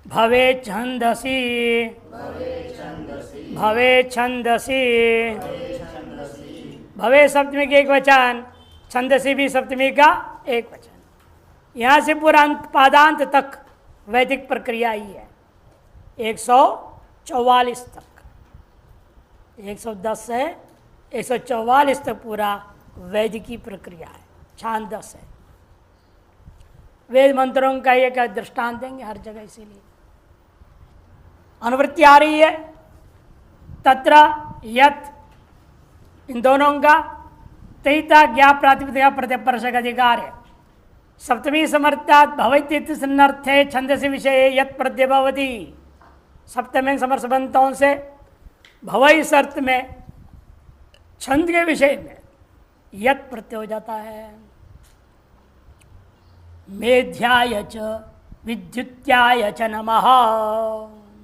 भवे छंदसी भवे छंदसी भवे सप्तमी का एक वचन, छंदसी भी सप्तमी का एक वचन। यहाँ से पूरा अंत पादांत तक वैदिक प्रक्रिया ही है। 144 तक, 110 से 144 तक पूरा वैदिकी प्रक्रिया है, छांदस है। वेद मंत्रों का एक दृष्टांत देंगे हर जगह, इसीलिए अनुवृत्ति आ रही है। तत्र यत्, इन दोनों का तैता ज्ञा प्रातिपदिका प्रत्यपर्शक अधिकार है। सप्तमी समर्थात् भवति सन्नर्थे छंदसी विषय यत् प्रत्यय भवति। सप्तमी समर्थबंतों से भवई अर्थ में छंद के विषय में यत् प्रत्यय हो जाता है। मेध्याय च विद्युत्याय च नमः,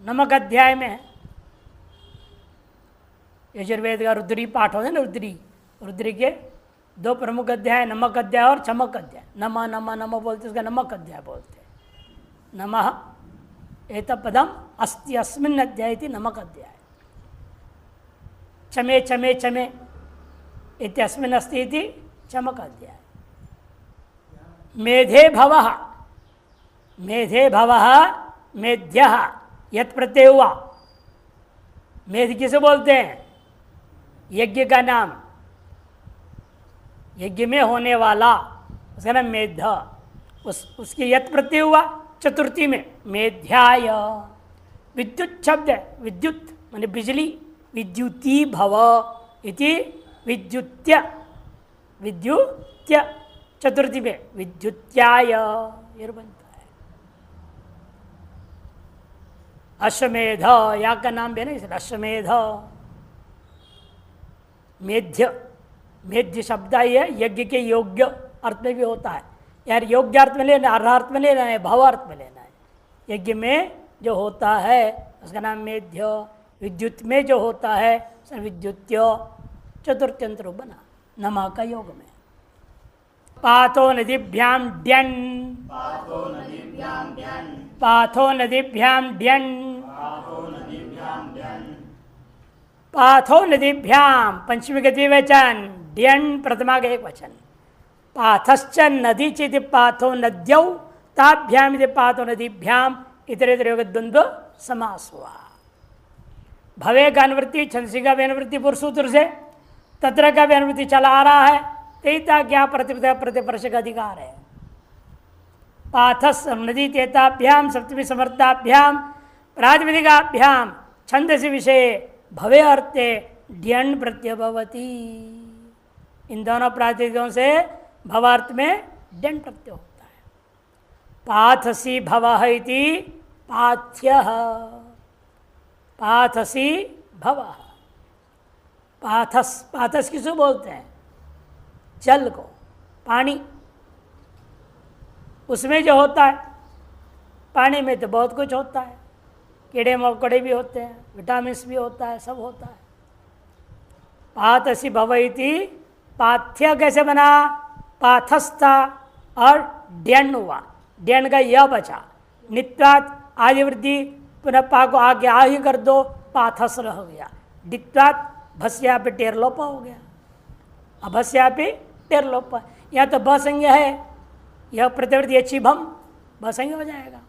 नमक अध्याय में यजुर्वेद का रुद्री पाठ होता है ना, रुद्री के दो प्रमुख अध्याय, नमक अध्याय और चमक अध्याय। नमः नमः नमः बोलते, उसका नमक अध्याय बोलते हैं। नमः एतत्पदम अस्ति अस्मिन् अध्याय इति नमक अध्याय। चमे चमे चमे इति अस्मिन् अस्ति इति चमक अध्याय। मेधे भवः, मेधे भवः मेध्यः यत् प्रत्यय हुआ। मेध किसे बोलते हैं? यज्ञ का नाम, यज्ञ में होने वाला, उसका नाम मेध। उसकी यत् प्रत्यय हुआ चतुर्थी में, मेध्याय। विद्युत शब्द है, विद्युत माने बिजली, विद्युती भव इति विद्युत्य, विद्युत्य चतुर्थी में विद्युत्याय ये बनता है। अश्वमेध या का नाम भी है ना, इसलिए अश्वमेध। मेध्य, मेध्य शब्द ही है, यज्ञ के योग्य अर्थ में भी होता है। यार योग्य अर्थ में लेना, अर्थ अर्थ में लेना है, भव अर्थ में लेना है। यज्ञ में जो होता है उसका नाम मेध्य, विद्युत में जो होता है उसका विद्युत्य, चतुर्थ्यंत्र बना नमा का योग में। पाथो नदीभ्याम ड्यन, पाथो नदीभ्याम ड्यन, पाथो नदीभ्याम पंचमी का द्विवचन, ड्यन प्रथमा का एक वचन। पाथश्च नदी चेति पाथो नद्यौ, ताभ्याम यदि पाथो नदीभ्याम, इतरेतर योग द्वंद्व समास हुआ। भवे का अनुवृत्ति, छंदसी का भी अनुवृत्ति पुरुषसूत्र से, तत्र का भी अनुवृत्ति चला आ रहा है। तेता क्या प्रतिपदा प्रतिपर्श का अधिकार है। पाथस नदी तेताभ्याम सप्तमी समर्थाभ्याम प्रातिपदिकाभ्याम छंदसी विषय भवे अर्थे ड्यन प्रत्यय भवति। इन दोनों प्रातिपदिकों से भवार्थ में ड्यन प्रत्यय होता है। पाथसी भवः इति पाथ्यः, पाथसी भवः। पाथस, पाथस किसको बोलते हैं? जल को, पानी। उसमें जो होता है, पानी में तो बहुत कुछ होता है, कीड़े मकोड़े भी होते हैं, विटामिन भी होता है, सब होता है। पाथसी भवति, पाथ्य कैसे बना? पाथस्था और ड्यन हुआ, ड्यन का यह बचा। नित्वात आदि वृद्धि, पुनः पा को आगे आ ही कर दो, पाथस रह गया। डित्वात भस्या पे टेर लोपा हो गया, अभस्या पे टेर लोपा। यहाँ तो ब संज्ञा है, यह प्रतिवृत्ति अच्छी भम ब संज्ञा हो जाएगा।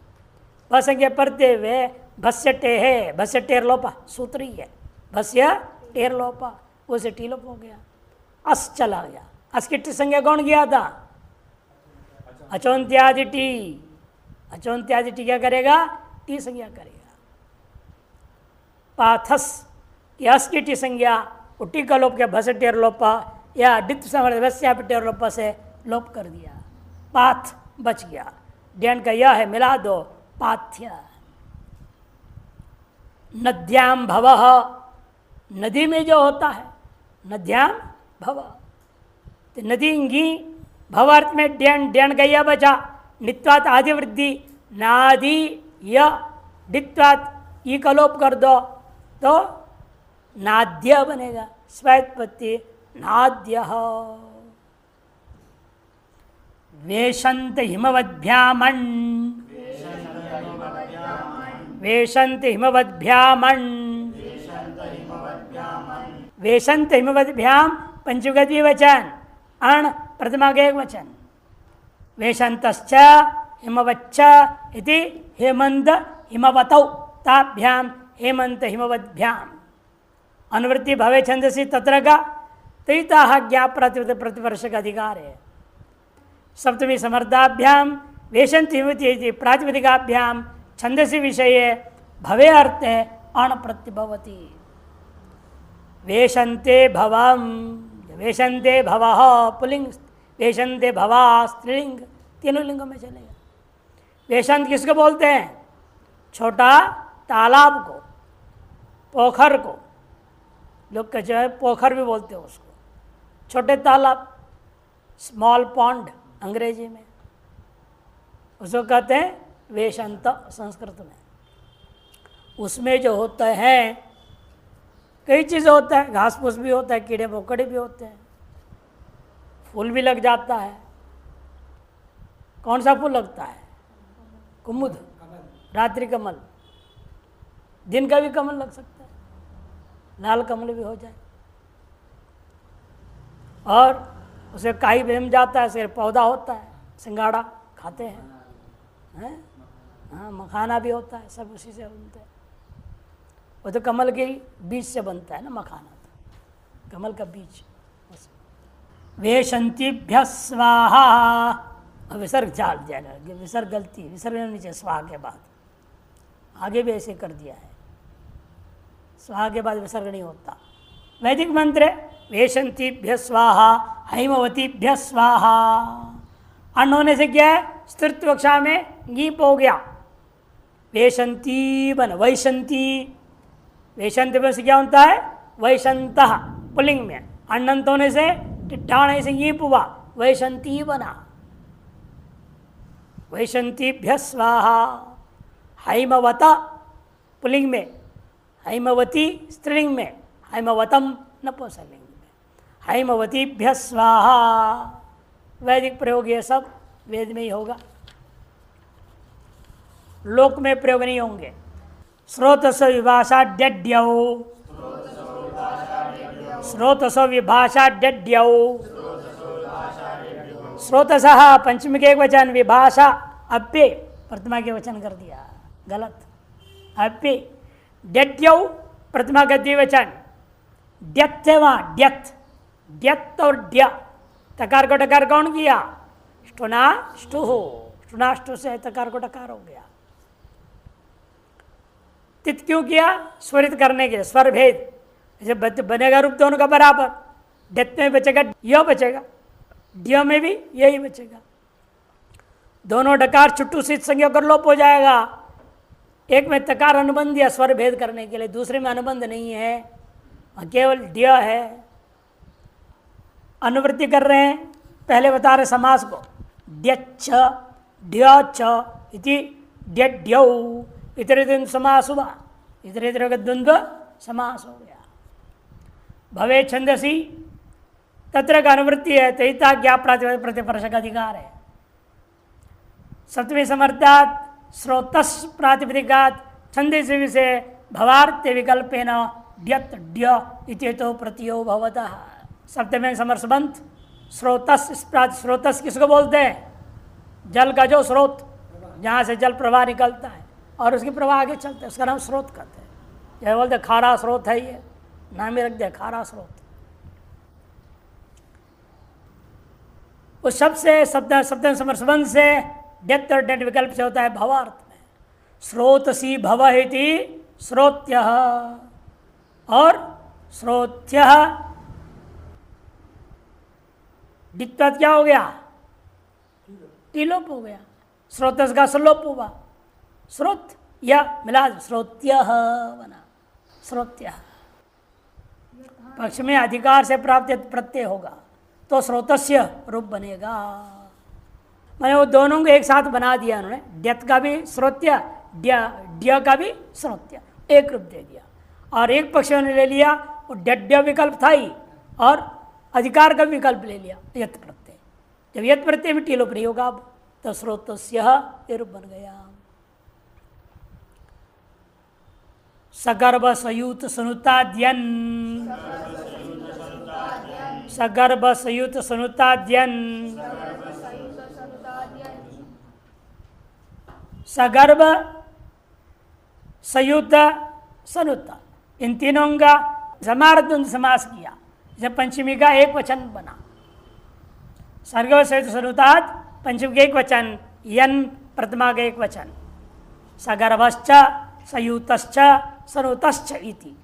ब संज्ञा पढ़ते हुए भस्य टे है, भस्य टेर लोपा सूत्र ही है, भस्य टेर लोपा, उसे टी लोप हो गया। अस चला गया, अस की टी संज्ञा कौन किया था? अचोन्त्यादि टी, अचोन्त्यादि टी क्या करेगा? टी संज्ञा करेगा। पाथस यस की टी संज्ञा उट्टी का लोप के भस टेर लोपा या डित समस्या टेर लोपा से लोप कर दिया, पाथ बच गया। ड्यन का यह है, मिला दो, पाथ्य। नद्याम भवः, नदी में जो होता है, नद्याम भव, तो नदी इंगी भव अर्थ में ड्यन, ड्यन का यह बचा। नित्वात आदि वृद्धि, नादि य डित्वात ई का लोप कर दो तो नाद्य बनेगा। स्वैत्पत्ति नाद्य। वेशंत हिमवद्भ्यामन्, वेशन्ति हिमवद्भ्यामन् वेशन्त हिमवद्भ्याम पंचुगत वचन अण प्रथमा के एक वचन वेशंतश्च हिमवच्च इति हेमंत हिमवतौ ताभ्याम हेमंत हिमवद्भ्याम अनुवृत्ति भवे छंदसी तत्र का तैता ज्ञा प्रतिवर्ष का अधिकार है। सप्तमी समर्थाभ्याम वेशंत हिमवती प्रातिपदिकाभ्याम छंदसी विषय भवे अर्थ है अण प्रत्यभवती वेशंते भवम वेशंते भवः पुलिंग वेशंते भवा स्त्रीलिंग तीनों लिंगों में चलेगा। वेशंत किसको बोलते हैं? छोटा तालाब को, पोखर को, लोग जो है पोखर भी बोलते हैं उसको, छोटे तालाब स्मॉल पॉन्ड अंग्रेजी में उसको कहते हैं वेशंत संस्कृत में। उसमें जो होता है कई चीज़ होता है, घास फूस भी होता है, कीड़े मकोड़े भी होते हैं, फूल भी लग जाता है। कौन सा फूल लगता है? कुमुद, रात्रि कमल, दिन का भी कमल लग सकता है, लाल कमल भी हो जाए। और उसे काई जम जाता है, फिर पौधा होता है, सिंगाड़ा खाते हैं, हाँ मखाना भी होता है, सब उसी से बनते हैं। वो तो कमल के बीज से बनता है ना मखाना, तो कमल का बीज। वेशंतिभ्य स्वाहा, विसर्ग चाल जाएगा, विसर्ग गलती, विसर्ग नीचे स्वाहा के बाद, आगे भी ऐसे कर दिया है, स्वाहा के बाद विसर्ग नहीं होता। वैदिक मंत्र वेशंतिभ्य स्वाहा हैमवतीभ्य स्वाहा। अन्न होने से क्या है? स्तृत्व कक्षा में गीप हो गया, वेशंती बन वैशंती, वेशंत में से क्या होता है? वैशंत पुलिंग में, अनंत होने से टिट्ठाणे से ये पुआ वैशंती बना, वैशंतीभ्य स्वाहा। हैमवत पुलिंग में, हैमवती स्त्रीलिंग में, हैमवतम नपुंसकलिंग में, हैमवतीभ्य स्वाहा। वैदिक प्रयोग ये सब वेद में ही होगा, लोक में प्रयोग नहीं होंगे। स्रोतस विभाषा डड्यौ, स्रोतस विभाषा डड्यौ, स्रोतस पंचमी के एक वचन, विभाषा अप्य प्रतिमा के वचन कर दिया, गलत। अप्य डड्यौ प्रतिमा का द्विवचन, द्यत् है वहाँ, द्यत्, द्यत् और ड्य, तकार को टकार कौन किया? स्टुना स्टु हो, स्टुना स्टु से तकार को टकार हो गया। तित क्यों किया? स्वरित करने के लिए, स्वर भेद, जैसे बनेगा रूप दोनों का बराबर, डत में बचेगा य बचेगा, ड्य में भी यही बचेगा। दोनों डकार छुट्टू सिद्ध संज्ञा कर लोप हो जाएगा। एक में तकार अनुबंध दिया स्वर भेद करने के लिए, दूसरे में अनुबंध नहीं है, केवल ड्य है। अनुवृत्ति कर रहे हैं, पहले बता रहे समास को, ड्यच्छ ड्यच इति ड्यड्यौ, इतरे दिन समास हुआ, इतरे इतरे का द्वंद्व समास हो गया। भवे छंदसी तत्र का अनुवृत्ति है, तैता ज्ञा प्रतिपर्श का अधिकार है। सप्तमी समर्थात स्रोतस प्रातिपदिकात छंदसी विषय भवार्थ विकल्पेन ड्यत् ड्य इत्येतो प्रत्यो भवतः। सप्तमी समर्थबंध स्रोतस, स्रोतस किसको बोलते हैं? जल का जो स्रोत, जहाँ से जल प्रवाह निकलता है और उसकी प्रवाह आगे चलता है, उसका नाम स्रोत कहते हैं। जैसे बोलते खारा स्रोत है, ये नाम ही रख दिया खारा स्रोत। उस शब्द से सप्तम समर्थबंध से डेथ और डेट विकल्प से होता है भवार्थ में। स्रोतसी भव इति स्रोत्य और स्रोत्य, डित्वत क्या हो गया? टिलोप हो गया, स्रोतस का सलोप हुआ, स्रोत या मिला स्रोत्य बना, स्रोत्य। पक्ष में अधिकार से प्राप्त प्रत्यय होगा तो स्रोतस्य रूप बनेगा। मैंने वो दोनों को एक साथ बना दिया उन्होंने, द्यत का भी स्रोत्य, ड्य का भी स्रोत्य, एक रूप दे दिया। और एक पक्ष ने ले लिया वो डड्य विकल्प था ही, और अधिकार का विकल्प ले लिया यत प्रत्यय। जब यत प्रत्यय में टीलोप नहीं होगा अब, तो स्रोतस्य ये रूप बन गया। सगर्भ सयुत सनुताद्यन, सगर्भ सयुत सनुताद्यन, सगर्भ सयुत सनुता, इन तीनों का समार्द्वंद समास किया, जब पंचमी का एक वचन बना। सर्गव सयुत सनुताद पंचमी का एक वचन, यन प्रथमा का एक वचन, सगर्भश्च सयुतश्च सनुतश्च इति।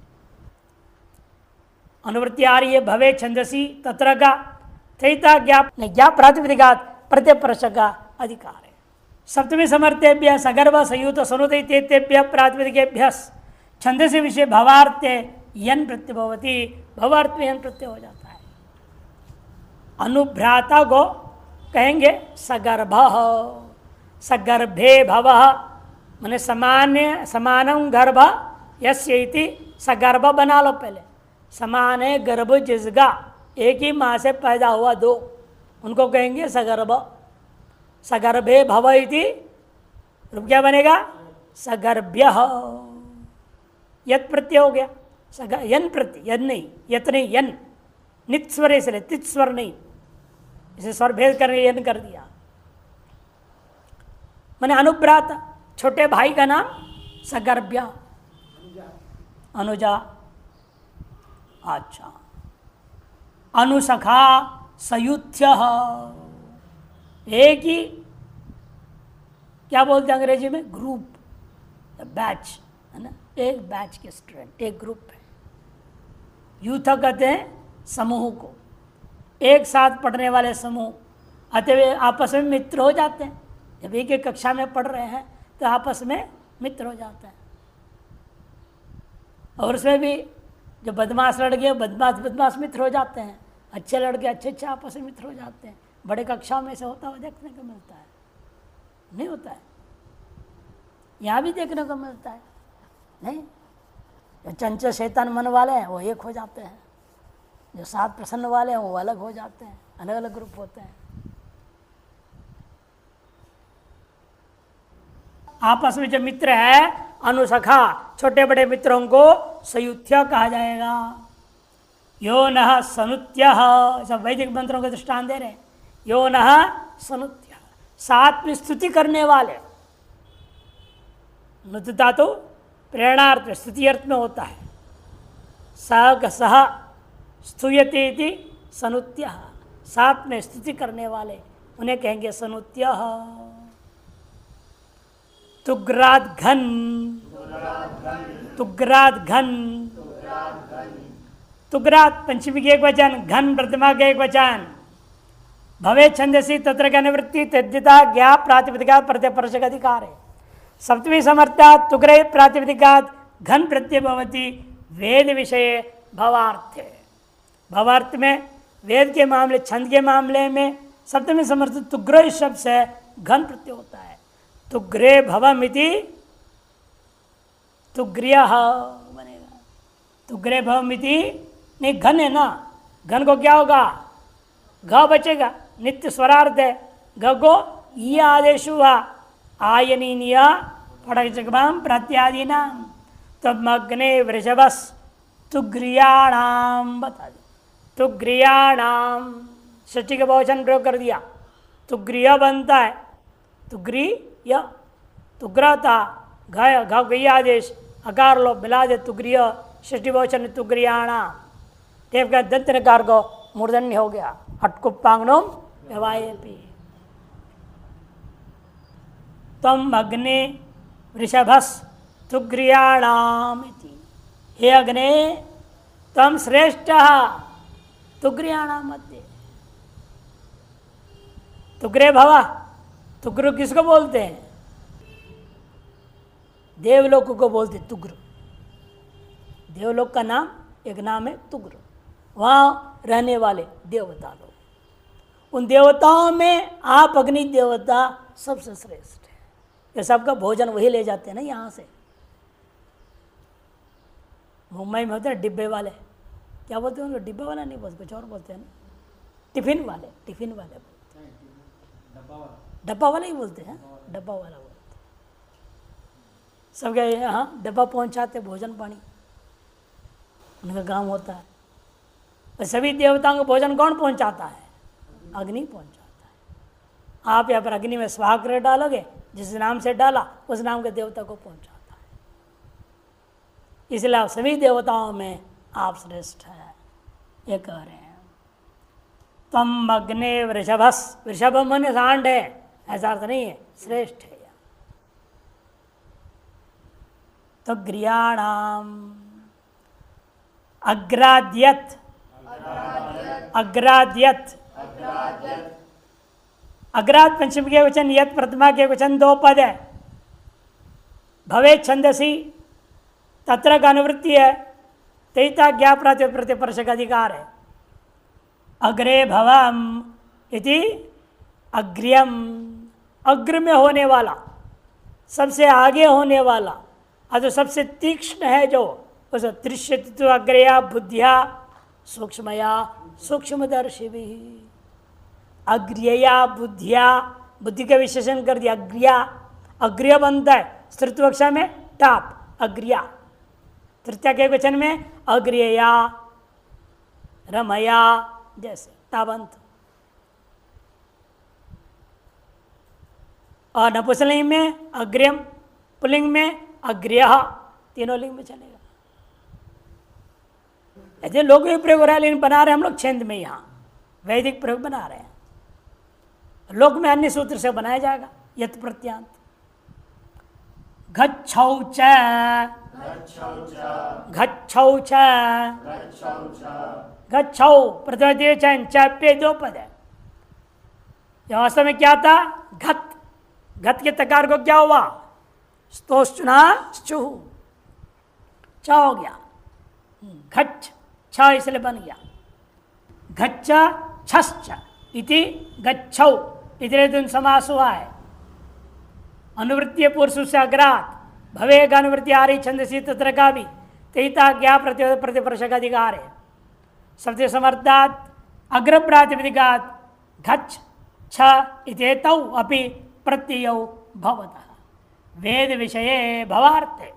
अनुवृत्ति आ रही है भवे छंदसी तत्र का थैता ज्ञाप प्रातिपदिकात प्रत्यपरश का अधिकार है। सप्तमी समर्थेभ्य सगर्भ सयुत सनुत इत्येतेभ्य प्रातिपदिकेभ्य छंदसी विषय भवार्थे यन प्रत्यय भवति, भवार्थ में यन प्रत्यय हो जाता है। अनुभ्राता को कहेंगे सगर्भ, सगर्भे भव माने सामान्य समानम गर्भ यस्य इति सगर्भ बना लो पहले। समान है गर्भ जिसका एक ही माँ से पैदा हुआ दो, उनको कहेंगे सगर्भ। सगर्भे भव इति रूप क्या बनेगा? सगर्भ्य। यत प्रत्यय हो गया, यन प्रत्यय, यन नहीं, यत नहीं, यन नित स्वर, इसलिए तित स्वर नहीं, इसे स्वर भेद करके यन कर दिया। मैंने अनुभ्रात छोटे भाई का नाम सगर्भ्य, अनुजा। अच्छा, अनुसखा सयुथ्य, एक ही क्या बोलते हैं अंग्रेजी में? ग्रुप, बैच है ना, एक बैच के स्टूडेंट, एक ग्रुप है। यूथ कहते हैं समूह को, एक साथ पढ़ने वाले समूह, अतः आपस में मित्र हो जाते हैं। जब एक एक कक्षा में पढ़ रहे हैं तो आपस में मित्र हो जाते हैं। और उसमें भी जो बदमाश लड़के बदमाश मित्र हो जाते हैं, अच्छे लड़के अच्छे आपस में मित्र हो जाते हैं। बड़े कक्षाओं में से होता हुआ देखने को मिलता है, नहीं होता है? यहाँ भी देखने को मिलता है, नहीं? जो चंचल शैतान मन वाले हैं वो एक हो जाते हैं, जो साथ प्रसन्न वाले हैं वो अलग हो जाते हैं, अलग अलग ग्रुप होते हैं। आपस में जो मित्र है अनुसखा, छोटे बड़े मित्रों को सयुथ्य कहा जाएगा। यो नः सनुत्य, सब वैदिक मंत्रों के दृष्टांत दे रहे हैं। यो नः सनुत्य, साथ में स्तुति करने वाले। नुतता तो प्रेरणार्थ, स्तुति अर्थ में होता है। सह स्तूयते इति सनुत्य, साथ में स्तुति करने वाले, उन्हें कहेंगे सनुत्य। तुग्राद घन, तुग्राद घन, तुग्राद पंचमी के एक वचन, घन प्रतिमा के एक वचन। भवे छंदसी तत्र का निवृत्ति तद्यता ज्ञाप प्रातिपदिका प्रत्यय परश का अधिकार है। सप्तमी समर्था तुग्रे प्रातिपदिकात घन प्रत्यय भवति वेद विषय भवार्थ। भवार्थ में वेद के मामले, छंद के मामले में सप्तमी समर्थ तुग्र शब्द से घन प्रत्यय होता है। तुग्रे भवमिति तुग्र्य बनेगा। तुग्रे भवमिति नहीं, घन है ना, घन को क्या होगा? घ बचेगा, नित्य स्वरार्थ है। घ को ये आदेश हुआ, आयनीनिया फटक जगबाम प्रत्यादि नाम। तब मग्ने वृषभस तुग्रियाणाम, बता दे तुग्रियाणाम, षष्ठी का बहुवचन प्रयोग कर दिया। तुग्रिय बनता है, तुग्री या तुग्रता, घ गई आदेश, अकार लो मिला दे, तुग्रिय षष्ठी बहुवचन तुग्रियाणा। देव का दंत नकार को मूर्धन्य हो गया, हटकुप्पांगनोम व्यवायेपि। तम अग्ने वृषभस तुग्रियाणाम इति। हे अग्ने तम श्रेष्ठ तुग्रियाणाम मध्य। तुग्रे भवा, तुग्र किसको बोलते हैं? देवलोक को बोलते तुग्र। देवलोक का नाम एक नाम है तुग्र, वहाँ रहने वाले देवता लोग। उन देवताओं में आप अग्नि देवता सबसे श्रेष्ठ है। ये सबका भोजन वही ले जाते हैं ना यहाँ से। मुंबई में होते हैं डिब्बे वाले, क्या बोलते हैं उनको? डिब्बे वाला नहीं बोलते, कुछ और बोलते हैं ना, टिफिन वाले, टिफिन वाले बोलते हैं, डब्बा वाला ही बोलते हैं, डब्बा वाला बोलते हैं। सबके यहाँ डब्बा पहुँचाते भोजन पानी, उनका काम होता है। तो सभी देवताओं को भोजन कौन पहुँचाता है? अग्नि पहुँचाता है। आप यहाँ पर अग्नि में स्वाहा डालोगे, जिस नाम से डाला उस नाम के देवता को पहुँचाता है। इसलिए आप सभी देवताओं में आप श्रेष्ठ है, ये कह रहे हैं। तम अग्ने वृषभस, वृषभ मन सांड है, ऐसा अर्थ नहीं है, श्रेष्ठ है। तो गृहाणाम अग्राद्यत, अग्राद्यत, अग्रात पंचमी के वचन, यत प्रथमा के वचन, दो पद है। भवे छंदसी तत्र का अनुवृत्ति है, तैता ज्ञा प्रतिपर्श का अधिकार है। अग्रे भवम इति अग्र्यम, अग्र में होने वाला, सबसे आगे होने वाला, जो सबसे तीक्ष्ण है, जो उस दृश्यत्व अग्रया बुद्धिया सूक्ष्मया सूक्ष्मदर्शी भी, अग्र्यया बुद्धिया, बुद्धि का विशेषण कर दिया, अग्र्या, अग्र्य बनता है स्तृत्वक्षा में टाप, अग्र्या, तृतीया के वचन में अग्र्यया, रमया, जैसे ताबंत। और नपुंसकलिंग में अग्र्यम, पुल्लिंग में अग्र्यः, तीनों लिंग में चलेगा। ऐसे लोग भी प्रयोग हो रहा है, लेकिन बना रहे हम लोग छंद में, यहाँ वैदिक प्रयोग बना रहे हैं। लोक में अन्य सूत्र से बनाया जाएगा, यत प्रत्यांत। गच्छौ च, गच्छौ च, गच्छौ प्रथम चाप्य दो पद है। वास्तव में क्या था? घत, घत के तकार को क्या हुआ? स्तोष्णा चुह, च हो गया, घच्छ, छ इसलिए बन गया। घच्छ छश्च इति गच्छौ, इतने समास हुआ है। अनुवृत्ति पुरुष से अग्रात, भवे का अनुवृत्ति आ रही छंदसी तत्र का भी, तैता क्या प्रतिपर्श का अधिकार है। शब्द समर्थात अग्र प्रातिपदिकात घच्छ छ इतेतौ अपि प्रत्ययौ भवतः वेद विषये भवार्थे।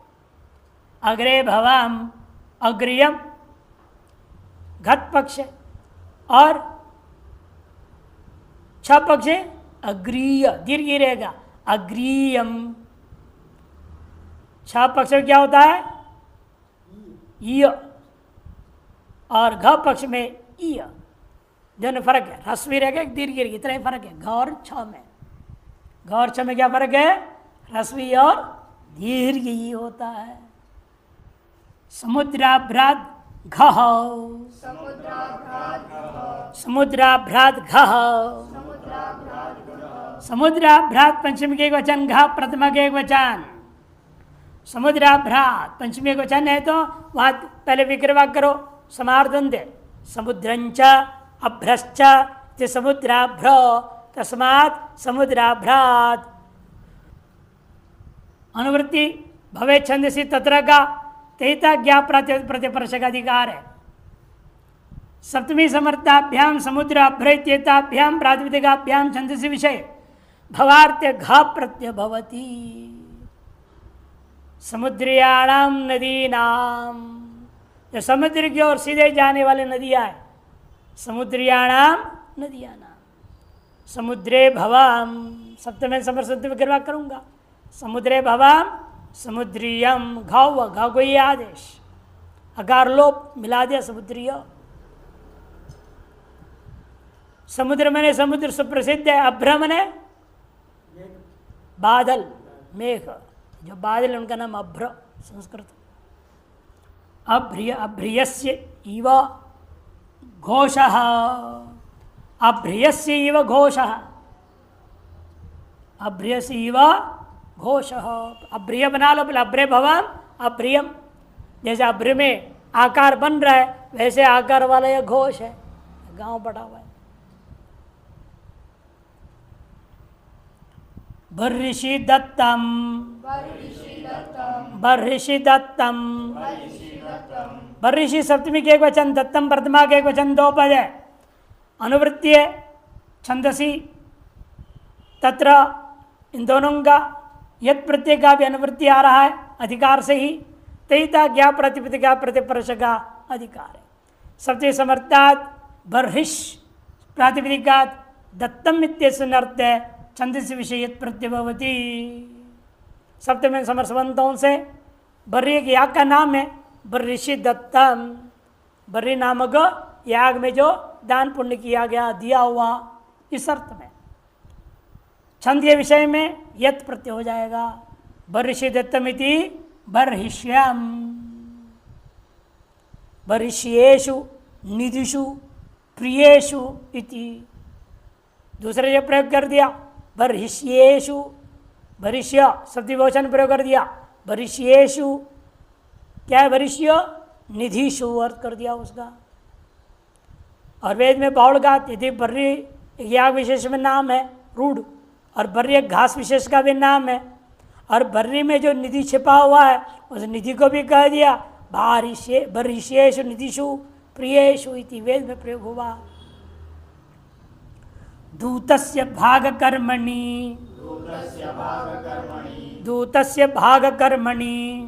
अग्रे भवम अग्रियम घट पक्ष और छ पक्ष अग्रीय, दीर्घ रहेगा, अग्रीयम। छ पक्ष क्या होता है? य, और घ पक्ष में ईय, दोनों फर्क है। ह्रस्वी रहेगा, एक दीर्घ रहेगी, इतना ही फर्क है। घ और छ में, घ और छ में क्या फर्क है? ह्रस्वी और दीर्घ ही होता है। समुद्राभ्रात घ, समुद्राभ्रात घ, समुद्राभ्रात पंचमी के वचन, घ प्रथमा के वचन। समुद्राभ्रात पंचमी के वचन है तो वहां पहले विग्रह करो, समार्धन दे। समुद्रंच अभ्रश्च समुद्राभ्र, तस्मात् समुद्राभ्रात। अनुवृत्ति भवे छंदसी तत्र का, तैता ज्ञा प्रतिपर्श का अधिकार है। सप्तमी समर्थाभ्याम समुद्राभ्रैत्येताभ्याम प्रातिपदिकाभ्याम छंदसी विषय भवार्थ घ प्रत्यय भवति। समुद्रियाणाम नदीनाम, जो समुद्र की ओर सीधे जाने वाली नदियाँ है, समुद्रियाणाम नदियाँ नाम। समुद्रे भवाम, सप्तम समर्थ विग्रह करूँगा। समुद्रे भवाम समुद्रियम, घाव घा को ये आदेश, अकार लोप मिला दिया, समुद्रिय। समुद्र मने समुद्र सुप्रसिद्ध है। अभ्र मने बादल, मेघ, जो बादल उनका नाम अभ्र संस्कृत। अभ्रिय, अभ्रियस्य इव घोषः, अभ्रियस्य इव घोषः, अभ्रियस्य इव घोषः। अभ्रिय बना लो, अभ्रे भवाम अभ्रियम। जैसे अभ्र में आकार बन रहा है, वैसे आकार वाला यह घोष है, गांव बड़ा हुआ है। बर्हिषि दत्तम, बर्हिषि दत्तम, बर्हिषि सप्तमी के एक वचन, दत्तम प्रथमा के एक वचन, दो पद है। अनुवृत्ति है छंदसी तत्र, इन दोनों का यद प्रत्यय का भी अनुवृत्ति आ रहा है अधिकार से ही, तयिता ज्ञा प्रतिपदिका प्रतिपर्श का अधिकार है। सप्तमी समर्थात बर्हिश प्रातिपदिकात दत्तम इत्यस्य अर्थ है छंदस्य विषय यद प्रत्यय भवति। सप्तमी समर्थवंतों से बर्री एक याग का नाम है, बर्रिषि दत्तम, बर्री नामक याग में जो दान पुण्य किया गया, दिया हुआ, इस अर्थ में छंद के विषय में यत प्रत्यय हो जाएगा। बर्हिषि दत्तमिति बर्हिष्यम, बर्हिष्येषु निधिषु प्रियेषु इति। दूसरे जो प्रयोग कर दिया बर्हिष्येषु, बर्हिष्य शब्दविभूषण प्रयोग कर दिया, बर्हिष्येषु क्या है, बर्हिष्य निधिषु अर्थ कर दिया उसका। और वेद में बाउलगात यदि बर्री याग विशेष में नाम है रूढ़, और बर्री एक घास विशेष का भी नाम है, और बर्री में जो निधि छिपा हुआ है उस निधि को भी कह दिया बर्हिष्येषु निधिषु प्रियेषु इति वेद में प्रयोग हुआ। दूतस्य भाग कर्मणि, दूतस्य भाग कर्मणि,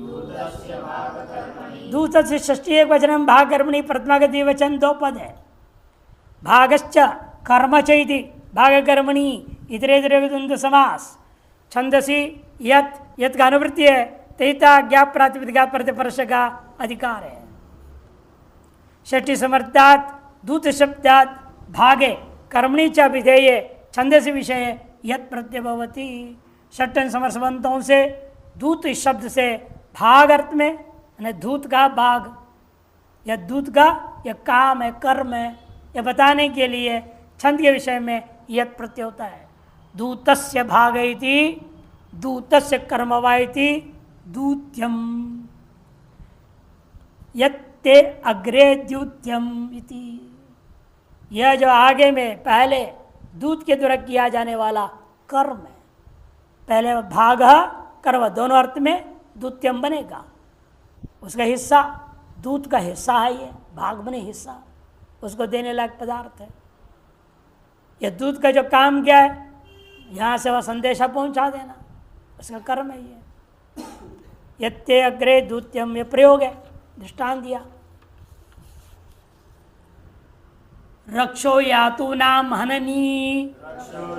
दूत से षष्ठी एक वचनम भाग कर्मणि, प्रथमा का द्विवचन दो पद है। भागश्च कर्म चैति भाग कर्मणि इतरेतरे द्वंद्व समास। छंदसी यत, यत का अनुवृत्ति है, तयिता ज्ञाप प्रातिपदिका प्रतिपर्श का अधिकार है। षष्ठी समर्थात दूत शब्दात भागे कर्मणि च विधेय छंदसी विषय यत प्रत्यय भवति। षट्टन समर्थवंतों से दूत इस शब्द से भाग अर्थ में दूत का भाग, या दूत का या काम है, कर्म है, यह बताने के लिए छंद के विषय में यत प्रत्यय होता है। दूतस्य भाग इति दूतस्य कर्मवा इति दूत्यम, यत्ते अग्रे द्यूत्यम इति। यह जो आगे में पहले दूत के द्वारा किया जाने वाला कर्म है, पहले भाग कर्म दोनों अर्थ में दूत्यम बनेगा। उसका हिस्सा दूत का हिस्सा है, ये भाग बने हिस्सा, उसको देने लायक पदार्थ है। यह दूत का जो काम क्या है, यहाँ से वह संदेशा पहुँचा देना, उसका कर्म है ये। यत्ते अग्रे दूत्यम, ये प्रयोग है, दृष्टांत दिया। रक्षो यातु नाम हननी, रक्षो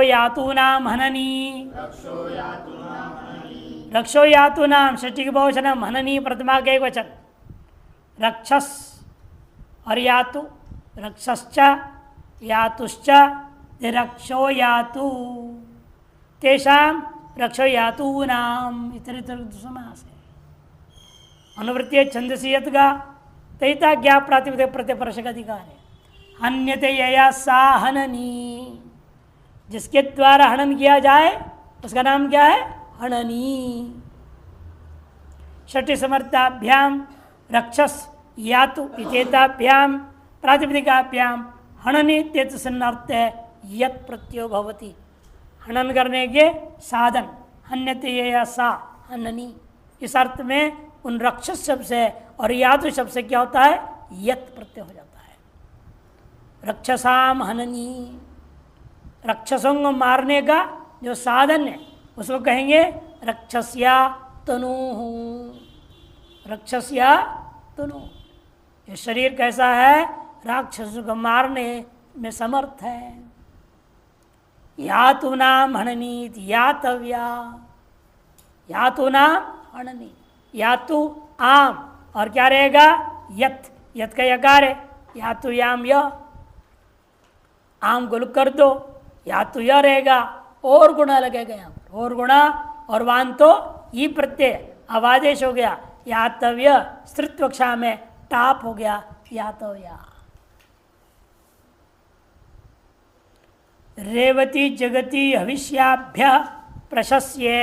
यातु नाम हननी, रक्षो यातु नाम षष्ठी के बहुवचनम, हननी प्रथमा के एक वचन। रक्षस और यातु, रक्षश्च यातुश्च रक्षो यातु, तेषाम रक्षो यातु नाम इतर समास है। अनुवृत्ति छंदसी यत का तयिता ज्ञा प्रातिपदिक प्रतिपर्श का अधिकार है। हन्यते यया सा हननी, जिसके द्वारा हनन किया जाए उसका नाम क्या है, हननी। षष्ठी समर्थाभ्याम रक्षस यातु इत्येताभ्याम प्रातिपदिकाभ्याम हननी इत्येतस्मिन् है यत् प्रत्ययो भवति। हनन करने के साधन, हन्यते यया सा हननी, इस अर्थ में उन रक्षस शब्द से और यातु शब्द से क्या होता है, यत् प्रत्यय हो जाता है। रक्षसाम हननी, रक्षसों को मारने का जो साधन है उसको कहेंगे रक्षस्या तनु, रक्षस्या तनु। ये शरीर कैसा है, राक्षसों को मारने में समर्थ है। यातु नाम हननी यातव्या, यातु नाम हननी, यातु आम और क्या रहेगा, यत, यत का यकार है, यातु याम य, आम को लुक कर दो, यातु य रहेगा, और गुणा लगेगा यहाँ पर, और गुणा और वान तो ई प्रत्यय अब आदेश हो गया, यातव्य स्त्रीत्व कक्षा में टाप हो गया, यातव्या। रेवती जगति हविष्याभ्य प्रशस्ये,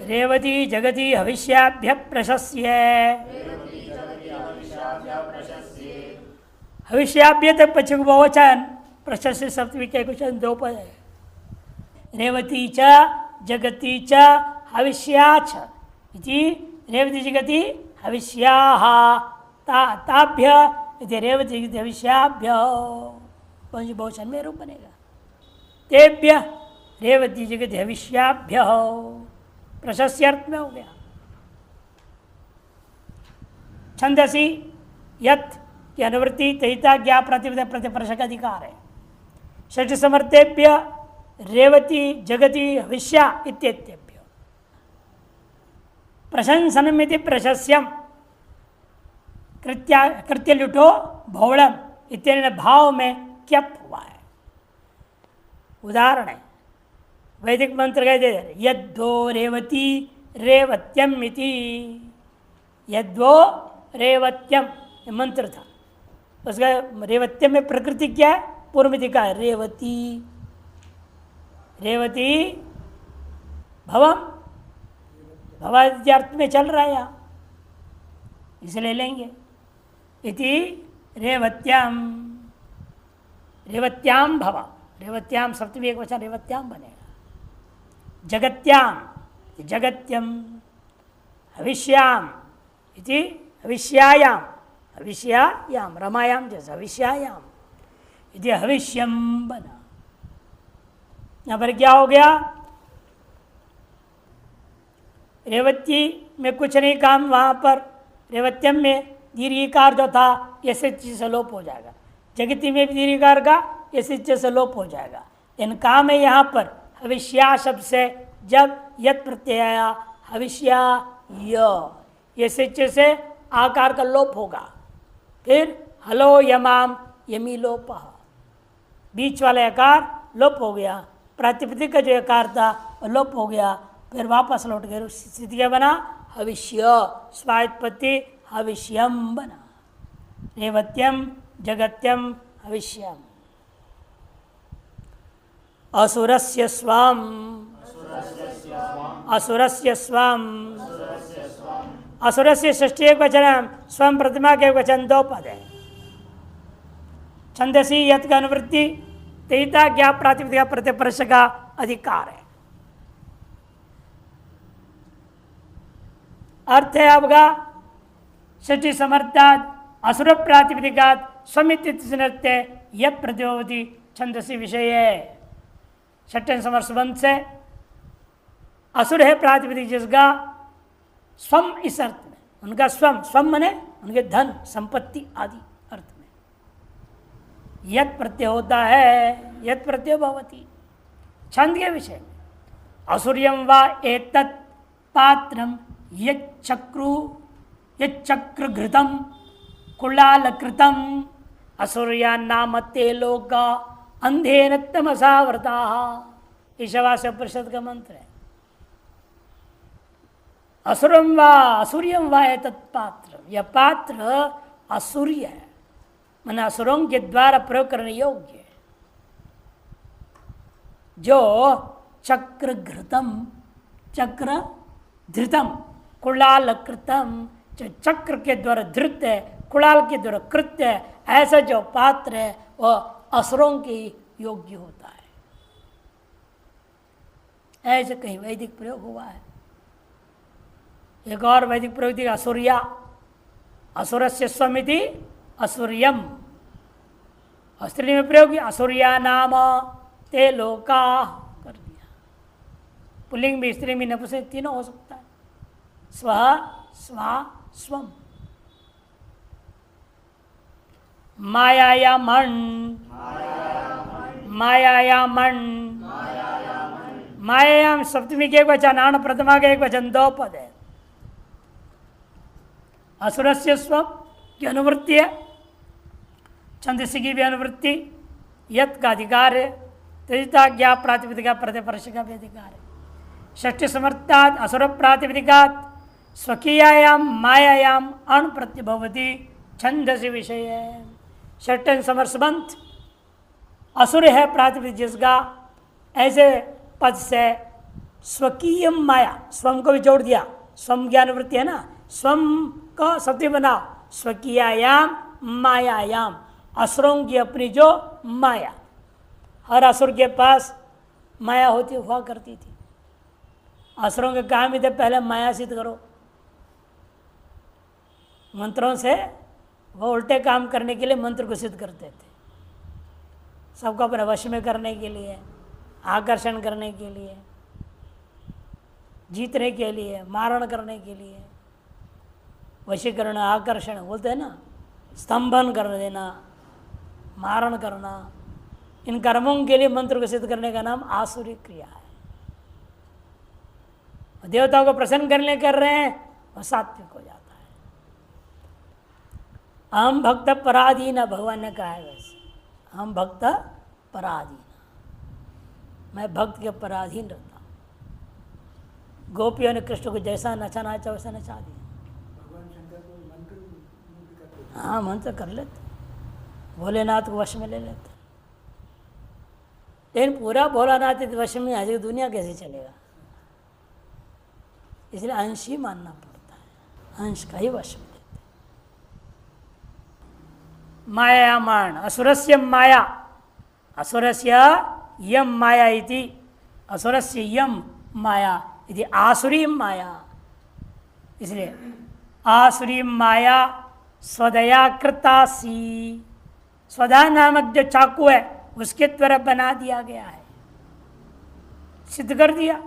रेवती जगति हविष्याभ्य प्रशस्ये, हविष्याभ्य तक पश्चिम बहुवचन, प्रशस्य सप्तमी के कुछ दो पद है। रेवती च जगति च हविष्याच इति रेवती जगति हविष्याः ताभ्य इति रेवती जगति हविष्याभ्य, बहुवचन में रूप बनेगा। तेभ्य रेवती जगत हविष्याभ्य प्रशस्य अर्थ में हो गया। छंदसी यथ की अनुवृत्ति तहिता ज्ञा प्रतिपद प्रतिप्रश का अधिकार है। षष्ठ समर्थेभ्य रेवती जगति हविष्या इत्येतेभ्य प्रशंसनमिति प्रशस्यम कृत्य लुटो भौड़म इत्यादि भाव में क्या हुआ है। उदाहरण है वैदिक मंत्र कहते हैं यद्वो रेवती रेवत्यम इति, यद्वो रेवत्यम ये मंत्र था। उसका रेवत्यम में प्रकृति क्या है, पूर्व में दिखा है रेवती, रेवती भवम, भवाद्यार्थ में चल रहा है यहाँ, इसलिए लेंगे इति रेवत्याम, रेवत्याम भवा, रेवत्याम सप्तमी एक वचन रेवत्याम बनेगा। जगत्याम जगत्यम, हविष्याम इति हविष्यायाम, हविष्यायाम रमायाम जैसे हविष्यायाम इति हविष्यम बना। यहाँ पर क्या हो गया, रेवती में कुछ नहीं काम, वहाँ पर रेवत्यम में दीर्घिकार जो था ये सिच से लोप हो जाएगा, जगती में भी दीर्घिकार का ये सिच से लोप हो जाएगा। इन काम है यहाँ पर हविष्या शब्द से जब यत प्रत्यय आया हविष्या ये सिच से आकार का लोप होगा, फिर हलो यमाम यमी लोप, बीच वाला आकार लोप हो गया, प्रातिपदिक का जो आकार था वो लोप हो गया, फिर वापस लौट गए स्थिति क्या बना हविष्य, स्वात्पत्ति हविष्यम बना। रेवत्यम जगत्यम हविष्यम। असुरस्य स्वम, असुरस्य स्वम, असुरस्य षष्ठी एक वचन, स्वम प्रतिमा के वचन दो पद है। छंदसी यत का अनुवृत्ति तेता ज्ञा प्रातिपदिका प्रतिप्रश का अधिकार है। अर्थ है आपका षष्ठी समर्थात असुर प्रातिपदिकात स्वमित्य यत प्रतिभवती छंदसी विषय है। षष्ठ समर्थ से असुर है प्रातिपदिक जिसका स्वम, इस अर्थ में उनका स्वम, स्वम मने उनके धन संपत्ति आदि अर्थ में यत प्रत्यय होता है, यत प्रत्यय भवती छंद के विषय में। असुर्यम वा एतत् पात्रम यच्चक्रु यच्चक्रघृतम कुलालकृतम असुर्या नाम ते लोका अंधेन तमसावृता, ईशावास्य उपनिषद का मंत्र है। असुरम वा असुर्यम वा एतत् पात्र, यह पात्र असुर्य है, माने असुरों के द्वारा प्रयोग करने योग्य है। जो चक्र घृतम, चक्र धृतम, कुलाल कृतम, जो चक्र के द्वारा धृत है, कुलाल के द्वारा कृत्य है, ऐसा जो पात्र है वह असुरों के योग्य होता है। ऐसे कहीं वैदिक प्रयोग हुआ है। एक और वैदिक प्रयोग थी असुर्या, असुरस्य स्वमिति असुर्यम, स्त्री में प्रयोग किया असुर्या नाम ते लोका कर दिया। पुल्लिंग भी स्त्री में नपुंसक तीनों हो सकता है, स्व स्वा स्वम। मायाया मन, मायाया मन, मायायाम सप्तमी के एक वचन, आण प्रथमा के एक वचन दो पद है। असुरस्य स्वम की अनुवृत्ति है, छंदसी की भी अनुवृत्ति, यत का अधिकार है, तेजिता ज्ञा प्रातिपदिका प्रतिपर्श का भी अधिकार है। षष्ठी समर्थात असुर प्रातिपदिकात स्वकीयायाम मायायाम अण प्रत्यभवती छंदसी विषय है। षष्ठन समर्सबंध असुर है प्रातिपदिक जिसका, ऐसे पद से स्वकीय माया, स्वम को भी जोड़ दिया, स्वम की अनुवृत्ति है ना, स्वम को सत्य बनाओ, स्वकीयायाम मायायाम, असुरों की अपनी जो माया, हर असुर के पास माया होती हुआ करती थी। असुरों के काम ही थे पहले माया सिद्ध करो, मंत्रों से वो उल्टे काम करने के लिए मंत्र को सिद्ध करते थे, सबको अपने वश में करने के लिए। आकर्षण करने के लिए, जीतने के लिए, मारण करने के लिए, वशीकरण, आकर्षण बोलते हैं ना, स्तंभन कर देना, मारण करना, इन कर्मों के लिए मंत्र को सिद्ध करने का नाम आसुरी क्रिया है। देवताओं को प्रसन्न करने कर रहे हैं, वह सात्विक हो जाता है। हम भक्त पराधीन, भगवान ने कहा है वैसे, हम भक्त पराधीन, मैं भक्त के पराधीन रहता हूँ। गोपियों ने कृष्ण को जैसा नचाना चाहा वैसा नचा दिया। हाँ, मंत्र कर लेते, भोलेनाथ को वश में ले लेते, लेकिन पूरा भोलानाथ वश में आज दुनिया कैसे चलेगा? इसलिए अंश ही मानना पड़ता है, अंश का ही वश में लेते। मायामाण असुरस्य माया, असुरस्य यम माया इति, असुरस्य यम माया इति आसुरी माया। इसलिए आसुरी माया स्वदया कृतासी, स्वदा नामक जो चाकू है उसके द्वारा बना दिया गया है, सिद्ध कर दिया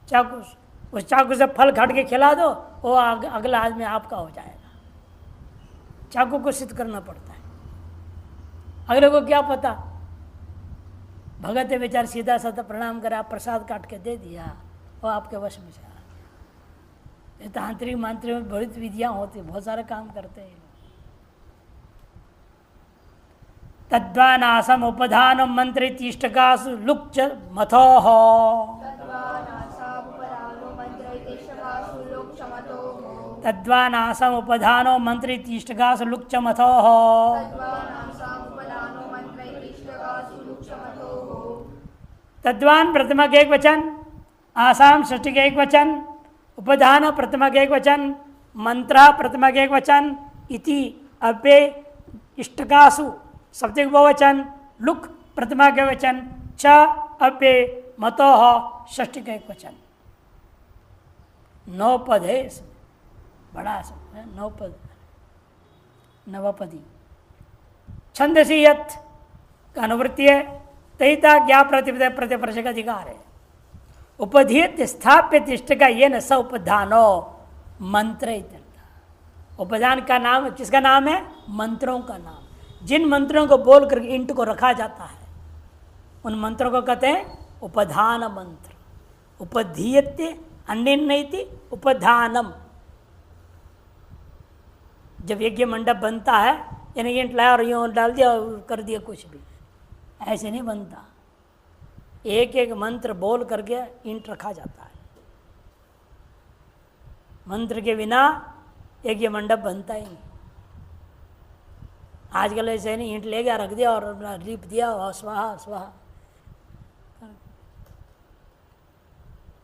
चाकू। उस चाकू से फल काट के खिला दो, वो अगला आदमी आपका हो जाएगा। चाकू को सिद्ध करना पड़ता है, अगले को क्या पता। भगत बेचार सीधा साधा प्रणाम करा, प्रसाद काट के दे दिया, वो आपके वश में चला। ये तांत्रिक मांत्रिक में बड़ी विधियां होती, बहुत सारे काम करते हैं। तद्वानासम उपधान मंत्र तीष्टकासु लुक्च मथोः, तद्वानासम उपधानो मंत्र तीष्टकासु लुक्च मथोः, तद्वान प्रथमा के एक वचन, आसाम षष्ठी के एक वचन, उपधान प्रथमा के एक वचन, मंत्र प्रथमा के एक वचन, इति अपे इष्टकासु सप्तक बहुवचन, लुक प्रथमा के वचन, च अपे मतोह षष्ठी का एक वचन। 9 पद है इसमें, बड़ा सब है, 9 पद, नवपदी। छंदसी यथ का अनुवृत्ति है, तहिता ज्ञा प्रतिपद प्रतिपर्श का अधिकार है। उपधीत स्थाप्य तिष्ठ का ये न स उपधानो मंत्र। उपधान का नाम किसका नाम है? मंत्रों का नाम। जिन मंत्रों को बोल कर इंट को रखा जाता है उन मंत्रों को कहते हैं उपधान मंत्र। उपधीयते अन्य उपधानम। जब यज्ञ मंडप बनता है, यानी ईंट लाया और यूँ डाल दिया और कर दिया, कुछ भी ऐसे नहीं बनता। एक एक मंत्र बोल करके ईंट रखा जाता है। मंत्र के बिना यज्ञ मंडप बनता ही नहीं। आजकल ऐसे नहीं, ईंट ले गया, रख दिया और लीप दिया और स्वाहा स्वाहा।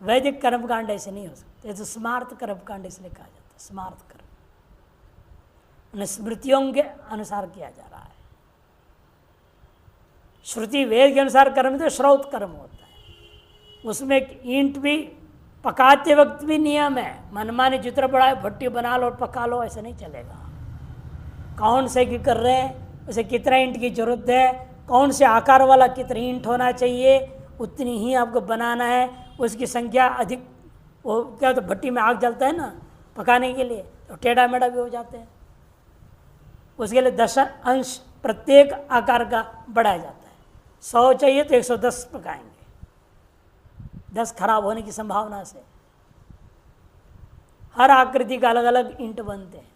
वैदिक कर्मकांड ऐसे नहीं हो सकते, तो स्मार्त कर्मकांड इसलिए कहा जाता है। स्मार्त कर्म स्मृतियों के अनुसार किया जा रहा है। श्रुति वेद के अनुसार कर्म तो श्रौत कर्म होता है। उसमें ईंट भी पकाते वक्त भी नियम है। मनमानी जितना बड़ा भट्टी बना लो और पका लो, ऐसा नहीं चलेगा। कौन से की कर रहे हैं, उसे कितना ईंट की जरूरत है, कौन से आकार वाला कितना ईंट होना चाहिए, उतनी ही आपको बनाना है। उसकी संख्या अधिक, वो क्या तो भट्टी में आग जलता है ना पकाने के लिए, तो टेढ़ा मेढ़ा भी हो जाते हैं। उसके लिए 10 अंश प्रत्येक आकार का बढ़ाया जाता है। 100 चाहिए तो 110 पकाएंगे, 10 खराब होने की संभावना से। हर आकृति का अलग अलग ईंट बनते हैं।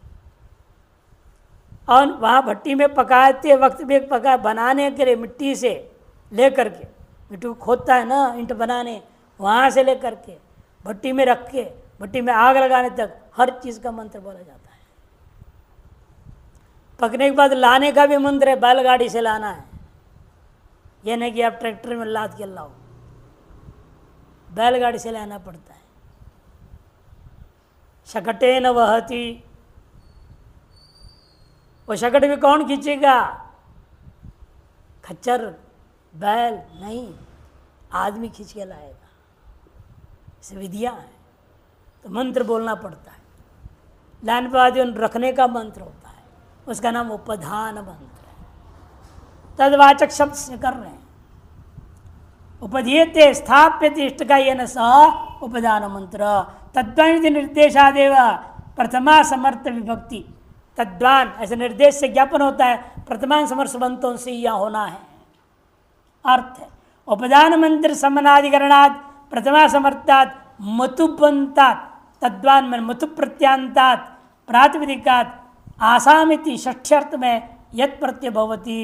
और वहाँ भट्टी में पकाते वक्त भी बनाने के लिए मिट्टी से लेकर के, मिट्टी को खोदता है ना ईंट बनाने, वहाँ से लेकर के भट्टी में रख के भट्टी में आग लगाने तक हर चीज़ का मंत्र बोला जाता है। पकने के बाद लाने का भी मंत्र है, बैलगाड़ी से लाना है। यह नहीं कि आप ट्रैक्टर में लाद के लाओ, बैलगाड़ी से लाना पड़ता है। शकटे न वहती, वो शकट भी कौन खींचेगा? खच्चर बैल नहीं, आदमी खींच के लाएगा। इसे विधियाँ हैं, तो मंत्र बोलना पड़ता है। लाने के बाद रखने का मंत्र होता है, उसका नाम उपधान मंत्र है। तदवाचक शब्द से कर रहे हैं। उपधीयते स्थाप्यते इष्टका येन सह उपदान मंत्र तद्वान निर्देशादेव प्रथमा समर्थ विभक्ति तद्वान ऐसे निर्देश से ज्ञापन होता है प्रथमान समर्थ संबंधों से यह होना है। अर्थ है उपदान मंत्र समनाधिकरणात् प्रथमा समर्थात् मतुबंतात् तद्वान में मतु प्रत्यांतात् प्रातिपदिकात् आसामिति षष्ठ्यर्थ में यत् प्रत्यय भवति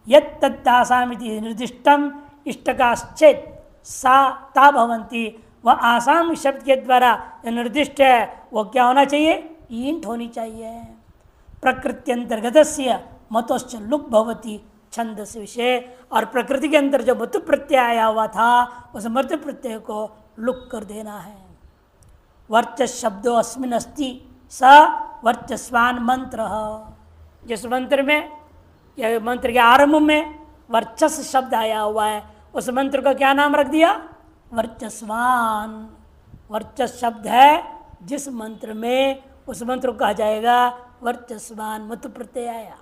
यत् तत् आसामिति निर्दिष्टम इष्टकाश्चेत सा ता भवन्ति वह आसाम शब्द के द्वारा निर्दिष्ट है वो क्या होना चाहिए ईंट होनी चाहिए। प्रकृत्यंतर्गत मतोश्च लुक भवति छंद से विषय और प्रकृति के अंदर जो मतु प्रत्यय आया हुआ था उस मतु प्रत्यय को लुक कर देना है। वर्चस शब्दों अस्मिन अस्ति स वर्चस्वान मंत्र जिस मंत्र में या मंत्र के आरंभ में वर्चस शब्द आया हुआ है उस मंत्र को क्या नाम रख दिया वर्चस्वान। वर्चस शब्द है जिस मंत्र में उस मंत्र को कहा जाएगा वर्चस्वान मतु प्रत्यय आया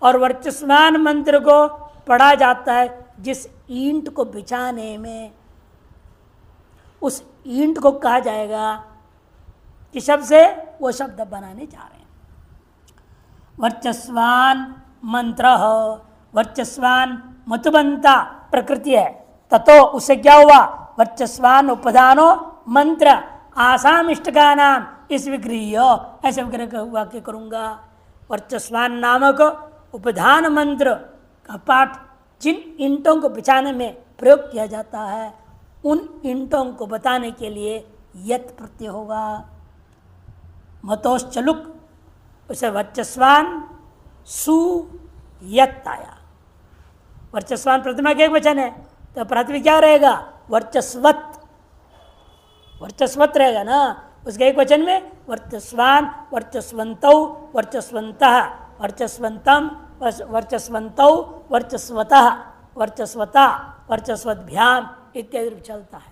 और वर्चस्वान मंत्र को पढ़ा जाता है जिस ईंट को बिछाने में उस ईंट को कहा जाएगा कि शब्द से वो शब्द बनाने जा रहे हैं। वर्चस्वान मंत्र वर्चस्वान मतुबंता प्रकृति है ततो उससे क्या हुआ वर्चस्वान उपदानो मंत्र आसाम इष्टका नाम इस विग्रह ऐसे विग्रह वाक्य करूंगा। वर्चस्वान नामक उपधान मंत्र का पाठ जिन ईंटों को बिछाने में प्रयोग किया जाता है उन ईंटों को बताने के लिए यत प्रत्यय होगा। मतोश्चलुक उसे वर्चस्वान सु यत आया। वर्चस्वान प्रतिमा के एक वचन है तो प्राथमिक क्या रहेगा वर्चस्वत वर्चस्वत रहेगा ना उसके एक वचन में वर्चस्वान वर्चस्वंतौ वर्चस्वंतः वर्चस्वंतम वर्चस्वंतौ वर्चस्वतः वर्चस्वता वर्चस्वतभ्याम इत्यादि चलता है।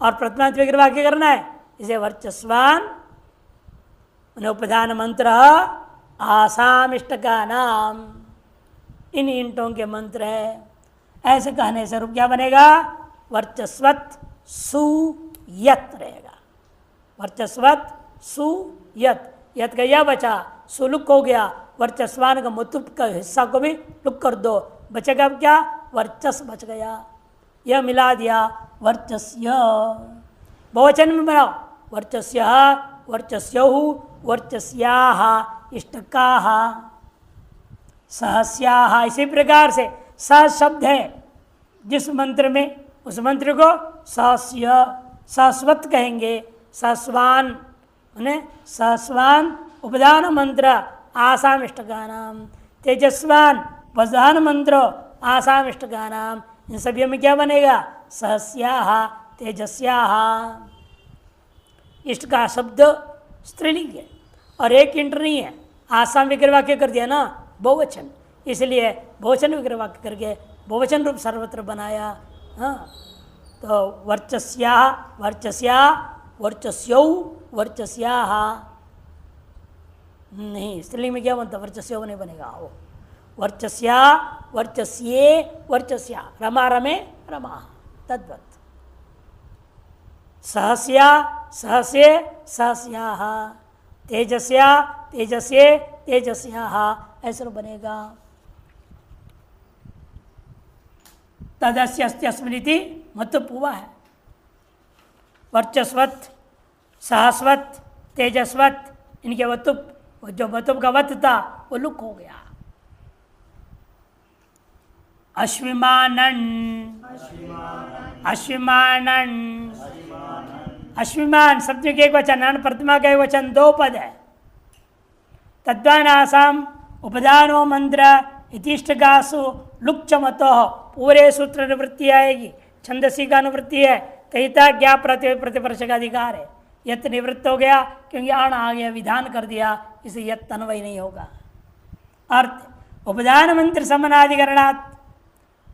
और प्रतिमा वाक्य करना है इसे वर्चस्वान उपधान मंत्र आसाम इष्टका नाम इन ईंटों के मंत्र है। ऐसे कहने से रूप क्या बनेगा वर्चस्वत सुयत रहेगा। वर्चस्वत सुयत यत का यह बचा सुलुक हो गया वर्चस्वान का मुतुप का हिस्सा को भी लुक कर दो बचेगा अब क्या वर्चस बच गया यह मिला दिया वर्चस्य बहुवचन में बनाओ वर्चस्य वर्चस्यहु वर्चस्याः इष्टकाः सहस्याः। इसी प्रकार से सह शब्द है जिस मंत्र में उस मंत्र को सहस्य सहस्वत कहेंगे। सहस्वान माने सहस्वान उपदान मंत्र आसाम इष्टगानाम तेजस्वान वजहान मंत्र आसाम इष्टगानाम इन सभी में क्या बनेगा सहस्याः तेजस्याः। इष्ट का शब्द स्त्रीलिंग है और एक इंट नहीं है आसाम विग्रह वाक्य कर दिया ना बहुवचन इसलिए बहुवचन विग्रह वाक्य करके बहुवचन रूप सर्वत्र बनाया। हाँ तो वर्चस्या वर्चस्या वर्चस्यौ वर्चस्याः नहीं स्त्रीलिंग में क्या बनता वर्चस्यो नहीं बनेगा वो वर्चस्या वर्चस्ये वर्चस्या रमा रमे रमा तद्वत् सहस्या सहस्ये सहस्याः तेजस्या तेजस्ये तेजस्याः ऐसा बनेगा। तदस्य अस्त्यस्मृति महत्व हुआ है वर्चस्वत सहस्वत तेजस्वत इनके वतुप जो वतुप का वत था वो लुक हो गया। अश्विमानन अश्विमानन अश्विमान शब्द के एक वचन प्रतिमा का एक वचन दो पद है। तद्वान आसाम उपदानो मंत्र इतिष्टगासु लुक्च मतो पूरे सूत्र निवृत्ति आएगी छंदसी का अनुवृत्ति है कहिता ज्ञा प्रतिपर्श का अधिकार है। यत निवृत्त हो गया क्योंकि अण आ गया विधान कर दिया इसे यत तन्वय नहीं होगा। अर्थ उपदान मंत्र समनाधिकरणात्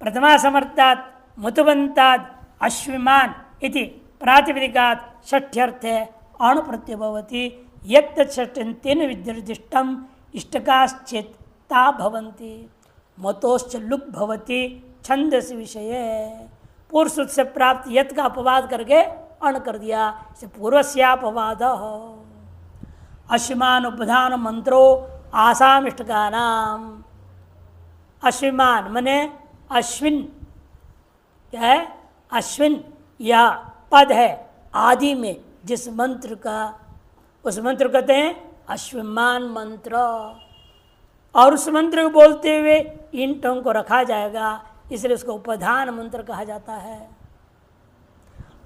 प्रथमा समर्थात् मुतुबंतात् अश्विमान इति प्रातिपदिकात् षष्ठ्यर्थे अणु प्रत्यय भवति यत् षष्ठ्यन्तेन विनिर्दिष्टम् इष्टकाश्चेत् ता भवन्ति मतोश्च लुक् भवति छंद से विषय, पूर्व सूत्र से प्राप्त यत का अपवाद करके अण कर दिया, इसे पूर्वस्यापवाद। अश्विमान उपधान मंत्रो आसाम इष्टका नाम। अश्विमान मने अश्विन, क्या है? अश्विन या पद है आदि में जिस मंत्र का, उस मंत्र कहते हैं अश्विमान मंत्र। और उस मंत्र को बोलते हुए इन टों को रखा जाएगा, इसलिए उसको उपधान मंत्र कहा जाता है।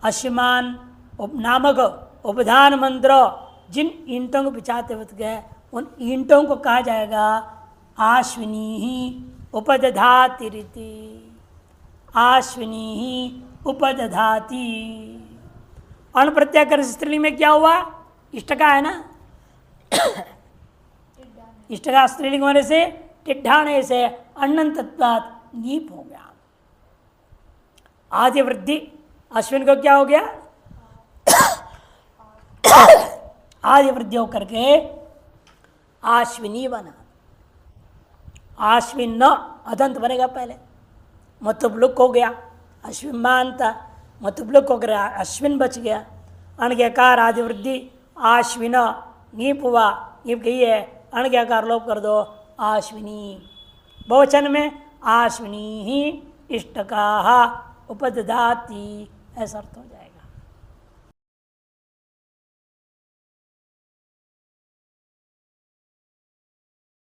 अश्विमान नामक उपधान मंत्र जिन ईंटों को बिछाते हुए गए, उन ईंटों को कहा जाएगा आश्विनी ही उपदधाति रीति। आश्विनी ही उपदधाति। अण प्रत्याकर स्त्रीलिंग में क्या हुआ? इष्टका है ना, इष्टका स्त्रीलिंग होने से टिड्ढाने से अण्णन तत्वात् नीप हो गया। आदि वृद्धि अश्विन को क्या हो गया? आदि वृद्धि होकर के आश्विनी बना। आश्विन न अदंत बनेगा पहले, मतुबलुक हो गया। अश्विमान था, मतुबलुक हो गया, अश्विन बच गया। अणग्यकार आदि वृद्धि आश्विन नीप हुआ, नीप गई है, अणग्यकार लोप कर दो आश्विनी। बहुवचन में आश्विनी ही इष्टका उपदधाति, ऐसा अर्थ हो जाएगा।